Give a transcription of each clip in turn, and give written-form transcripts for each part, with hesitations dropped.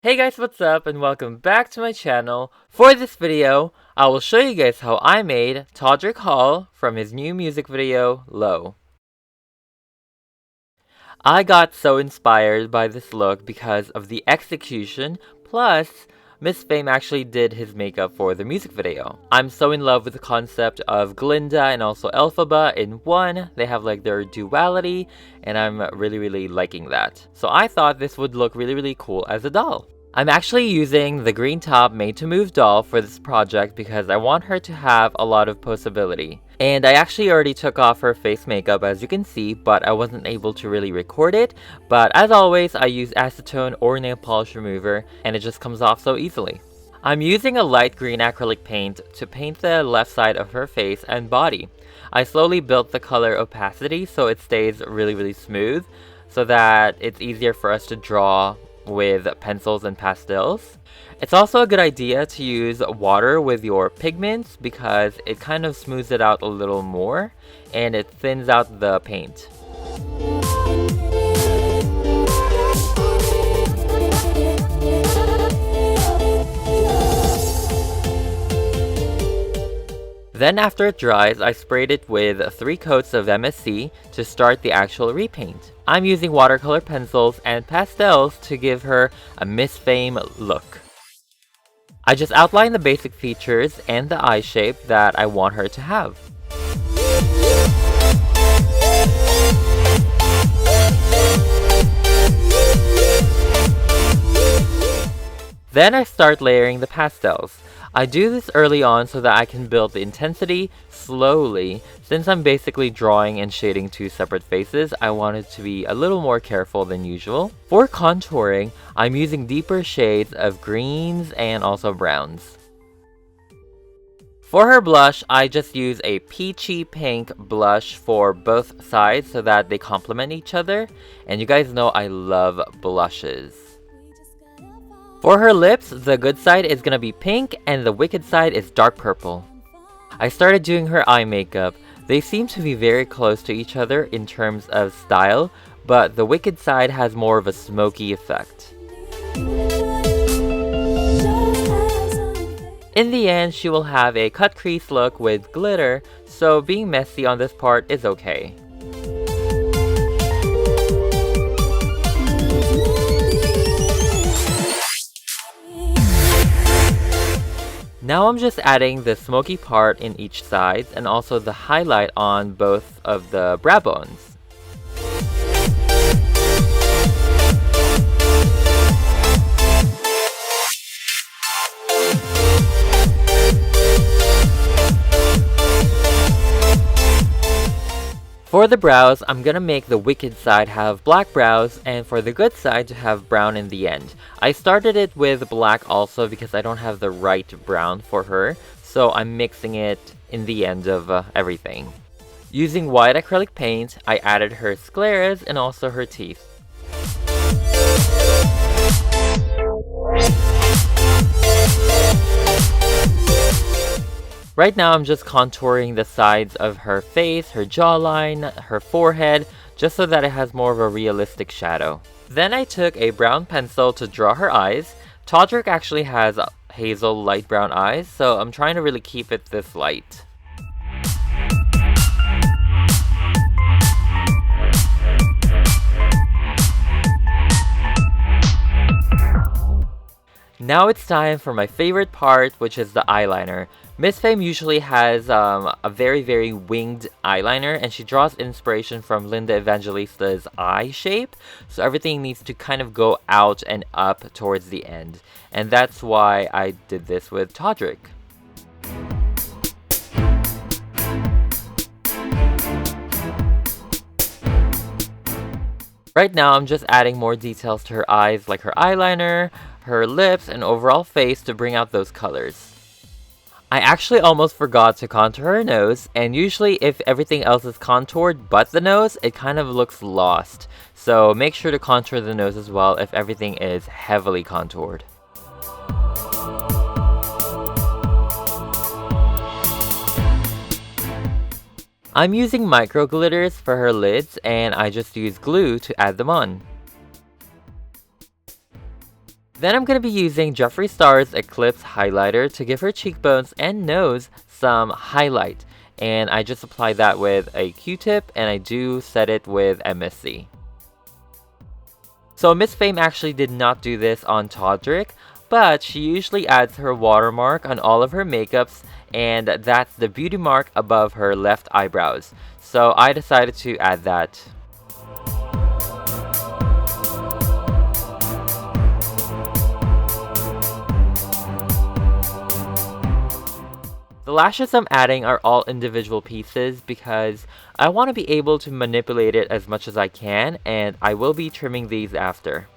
Hey guys, what's up and welcome back to my channel. For this video, I will show you guys how I made Todrick Hall from his new music video, Low. I got so inspired by this look because of the execution, plus Miss Fame actually did his makeup for the music video. I'm so in love with the concept of Glinda and also Elphaba in one. They have like their duality, and I'm really liking that. So I thought this would look really cool as a doll. I'm actually using the green top Made to Move doll for this project because I want her to have a lot of posability. And I actually already took off her face makeup, as you can see, but I wasn't able to really record it. But as always, I use acetone or nail polish remover, and it just comes off so easily. I'm using a light green acrylic paint to paint the left side of her face and body. I slowly built the color opacity so it stays really smooth, so that it's easier for us to draw with pencils and pastels. It's also a good idea to use water with your pigments because it kind of smooths it out a little more and it thins out the paint. Then after it dries, I sprayed it with 3 coats of MSC to start the actual repaint. I'm using watercolor pencils and pastels to give her a Miss Fame look. I just outlined the basic features and the eye shape that I want her to have. Then I start layering the pastels. I do this early on so that I can build the intensity slowly. Since I'm basically drawing and shading 2 separate faces, I wanted to be a little more careful than usual. For contouring, I'm using deeper shades of greens and also browns. For her blush, I just use a peachy pink blush for both sides so that they complement each other. And you guys know I love blushes. For her lips, the good side is gonna be pink and the wicked side is dark purple. I started doing her eye makeup. They seem to be very close to each other in terms of style, but the wicked side has more of a smoky effect. In the end, she will have a cut crease look with glitter, so being messy on this part is okay. Now I'm just adding the smoky part in each side and also the highlight on both of the brow bones. For the brows, I'm gonna make the wicked side have black brows and for the good side to have brown in the end. I started it with black also because I don't have the right brown for her, so I'm mixing it in the end of everything. Using white acrylic paint, I added her scleras and also her teeth. Right now I'm just contouring the sides of her face, her jawline, her forehead, just so that it has more of a realistic shadow. Then I took a brown pencil to draw her eyes. Todrick actually has hazel light brown eyes, so I'm trying to really keep it this light. Now it's time for my favorite part, which is the eyeliner. Miss Fame usually has a very winged eyeliner, and she draws inspiration from Linda Evangelista's eye shape, so everything needs to kind of go out and up towards the end. And that's why I did this with Todrick. Right now I'm just adding more details to her eyes, like her eyeliner, her lips, and overall face to bring out those colors. I actually almost forgot to contour her nose, and usually if everything else is contoured but the nose, it kind of looks lost. So make sure to contour the nose as well if everything is heavily contoured. I'm using micro glitters for her lids, and I just use glue to add them on. Then I'm going to be using Jeffree Star's Eclipse highlighter to give her cheekbones and nose some highlight. And I just apply that with a Q-tip, and I do set it with MSC. So Miss Fame actually did not do this on Todrick, but she usually adds her watermark on all of her makeups, and that's the beauty mark above her left eyebrows. So I decided to add that. The lashes I'm adding are all individual pieces because I want to be able to manipulate it as much as I can, and I will be trimming these after.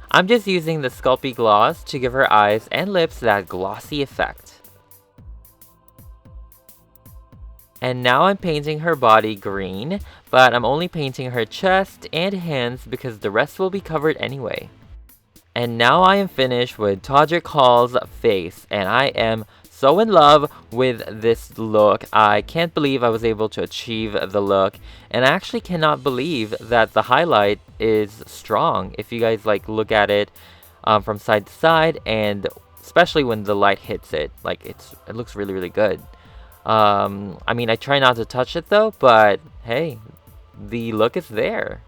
I'm just using the Sculpey Gloss to give her eyes and lips that glossy effect. And now I'm painting her body green, but I'm only painting her chest and hands because the rest will be covered anyway. And now I am finished with Todrick Hall's face, and I am so in love with this look. I can't believe I was able to achieve the look, and I actually cannot believe that the highlight is strong. If you guys like look at it from side to side, and especially when the light hits it, like it looks really, really good. I mean, I try not to touch it though, but hey, the look is there.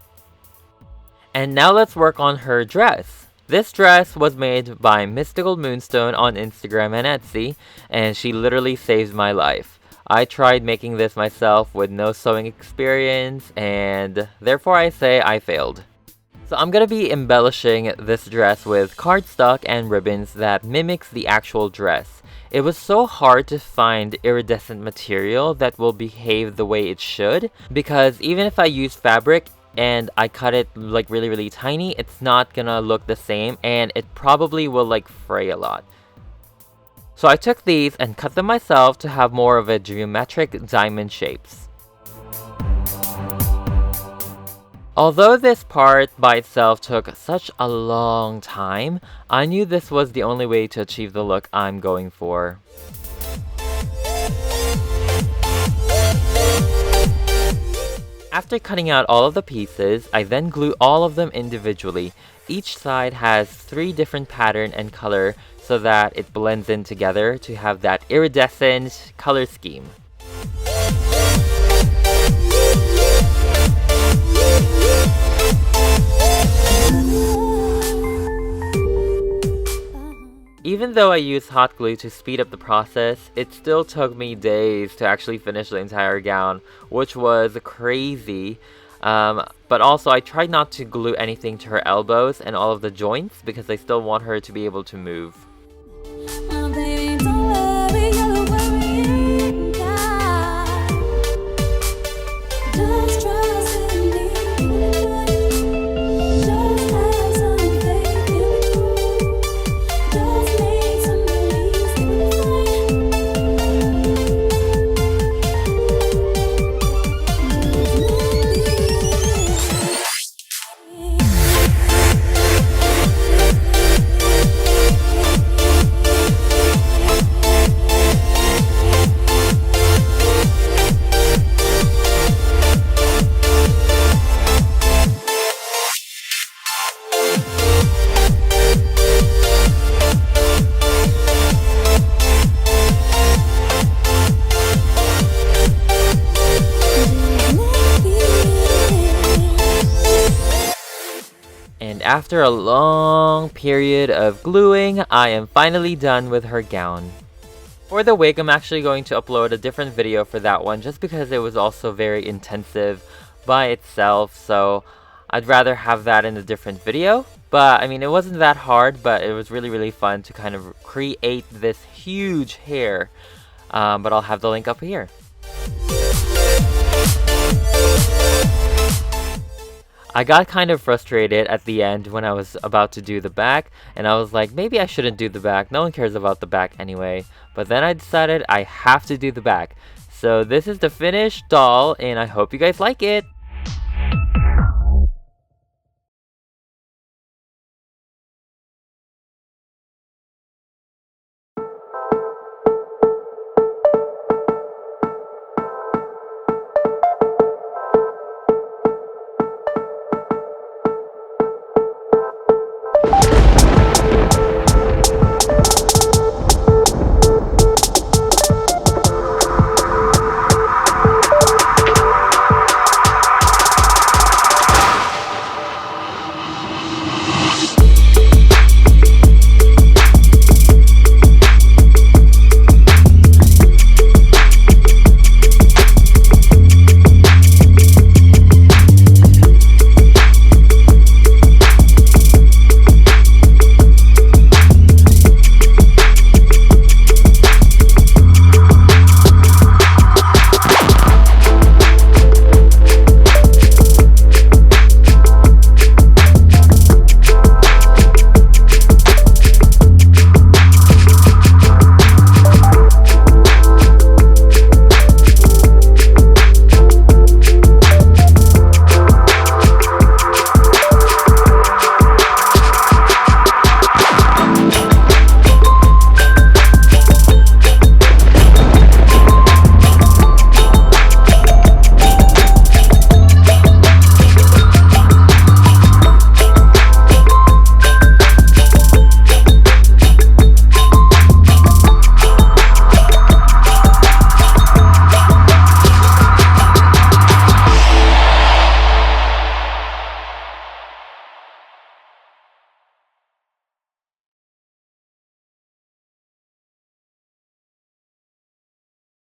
And now let's work on her dress. This dress was made by Mystical Moonstone on Instagram and Etsy, and she literally saved my life. I tried making this myself with no sewing experience, and therefore I say I failed. So I'm gonna be embellishing this dress with cardstock and ribbons that mimics the actual dress. It was so hard to find iridescent material that will behave the way it should, because even if I use fabric and I cut it like really, really tiny, it's not gonna look the same, and it probably will like fray a lot. So I took these and cut them myself to have more of a geometric diamond shapes. Although this part by itself took such a long time, I knew this was the only way to achieve the look I'm going for. After cutting out all of the pieces, I then glue all of them individually. Each side has 3 different pattern and color so that it blends in together to have that iridescent color scheme. Even though I used hot glue to speed up the process, it still took me days to actually finish the entire gown, which was crazy. But also I tried not to glue anything to her elbows and all of the joints because I still want her to be able to move. After a long period of gluing, I am finally done with her gown. For the wig, I'm actually going to upload a different video for that one just because it was also very intensive by itself, so I'd rather have that in a different video. But I mean, it wasn't that hard, but it was really, really fun to kind of create this huge hair. But I'll have the link up here. I got kind of frustrated at the end when I was about to do the back, and I was like, maybe I shouldn't do the back, no one cares about the back anyway. But then I decided I have to do the back. So this is the finished doll, and I hope you guys like it!